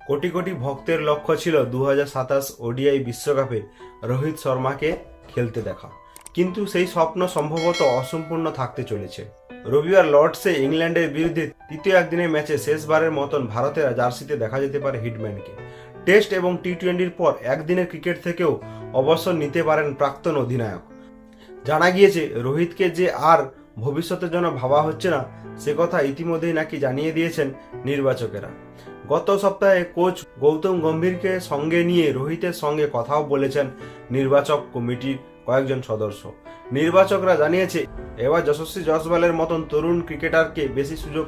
কোটি কোটি ভক্তের লক্ষ্য ছিল 2027 ওডিআই বিশ্বকাপে রোহিত শর্মাকে খেলতে দেখা, কিন্তু সেই স্বপ্ন সম্ভবত অসম্পূর্ণ থাকতে চলেছে। রবিবার লর্ডসে ইংল্যান্ডের বিরুদ্ধে তৃতীয় একদিনের ম্যাচে শেষবারের মতন ভারতের জার্সিতে দেখা যেতে পারে হিটম্যানকে। টেস্ট এবং টি-20-র পর একদিনের ক্রিকেট থেকেও অবসর নিতে পারেন প্রাক্তন অধিনায়ক। জানা গিয়েছে রোহিতকে যে আর ভবিষ্যতের জন্য ভাবা হচ্ছে না, সে কথা ইতিমধ্যেই নাকি জানিয়ে দিয়েছেন নির্বাচকেরা। গত সপ্তাহে কোচ গৌতম গম্ভীরকে সঙ্গে নিয়ে রোহিতের সঙ্গে কথাও বলেছেন নির্বাচক কমিটির কয়েকজন সদস্য। নির্বাচকরা জানিয়েছে এবার যশস্বী জয়সওয়ালের মতন তরুণ ক্রিকেটারকে বেশি সুযোগ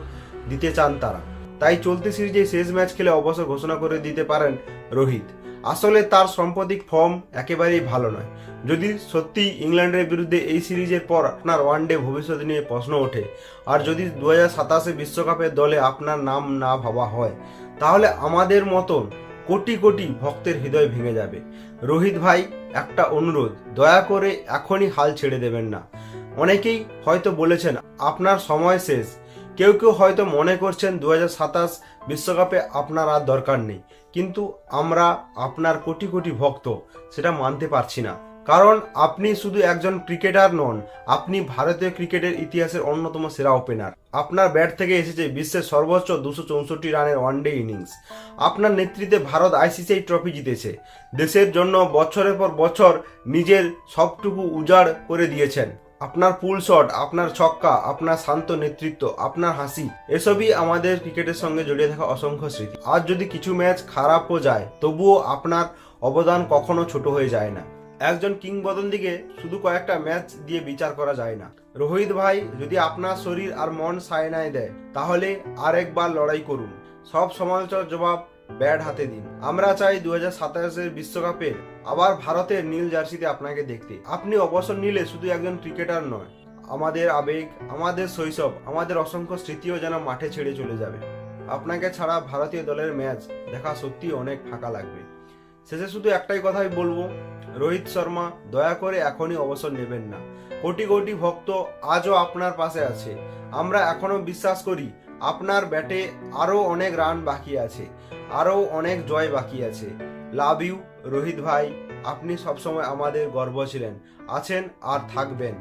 দিতে চান তারা, তাই চলতি সিরিজে শেষ ম্যাচ খেলে অবসর ঘোষণা করে দিতে পারেন রোহিত। আসলে তার সাম্প্রতিক ফর্ম একেবারেই ভালো নয়। যদি সত্যি ইংল্যান্ডের বিরুদ্ধে এই সিরিজের পর আপনার ওয়ানডে ভবিষ্যৎ নিয়ে প্রশ্ন ওঠে, আর যদি 2027 বিশ্বকাপের দলে আপনার নাম না ভাবা হয়, তাহলে আমাদের মতন কোটি কোটি ভক্তের হৃদয় ভেঙে যাবে। রোহিত ভাই, একটা অনুরোধ, দয়া করে এখনই হাল ছেড়ে দেবেন না। অনেকেই হয়তো বলেছেন আপনার সময় শেষ, কেউ কেউ হয়তো মনে করছেন 2027 বিশ্বকাপে আপনার আর দরকার নেই, কিন্তু আমরা আপনার কোটি কোটি ভক্ত সেটা মানতে পারছি না। কারণ আপনি শুধু একজন ক্রিকেটার নন, আপনি ভারতীয় ক্রিকেটের ইতিহাসের অন্যতম সেরা ওপেনার। আপনার ব্যাট থেকে এসেছে বিশ্বের সর্বোচ্চ 264 রানের ওয়ানডে ইনিংস। আপনার নেতৃত্বে ভারত আইসিসি ট্রফি জিতেছে। দেশের জন্য বছরের পর বছর নিজের সবটুকু উজাড় করে দিয়েছেন। আপনার পুল শট, আপনার ছক্কা, আপনার শান্ত নেতৃত্ব, আপনার হাসি, এসবই আমাদের ক্রিকেটের সঙ্গে জড়িয়ে থাকা অসংখ্য স্মৃতি। আজ যদি কিছু ম্যাচ খারাপও যায়, তবুও আপনার অবদান কখনো ছোট হয়ে যায় না। একজন কিংবদন্তিকে শুধু কয়েকটা ম্যাচ দিয়ে বিচার করা যায় না। রোহিত ভাই, যদি আপনার শরীর আর মন সায় দেয়, তাহলে আরেকবার লড়াই করুন। সব সমালোচনার জবাব ব্যাট হাতে দিন। আমরা চাই 2027 বিশ্বকাপে আবার ভারতের নীল জার্সিতে আপনাকে দেখতে। আপনি অবসর নিলে শুধু একজন ক্রিকেটার নয়, আমাদের আবেগ, আমাদের শৈশব, আমাদের অসংখ্য স্মৃতিও যেন মাঠে ছেড়ে চলে যাবে। আপনাকে ছাড়া ভারতীয় দলের ম্যাচ দেখা সত্যি অনেক ফাঁকা লাগবে। শেষে শুধু একটাই কথাই বলবো, রোহিত শর্মা, দয়া করে এখনই অবসর নেবেন না। কোটি কোটি ভক্ত আজও আপনার পাশে আছে। আমরা এখনো বিশ্বাস করি আপনার ব্যাটে আরো অনেক রান বাকি আছে, আরো অনেক জয় বাকি আছে। লাভ ইউ রোহিত ভাই, আপনি সবসময় আমাদের গর্ব ছিলেন, আছেন আর থাকবেন।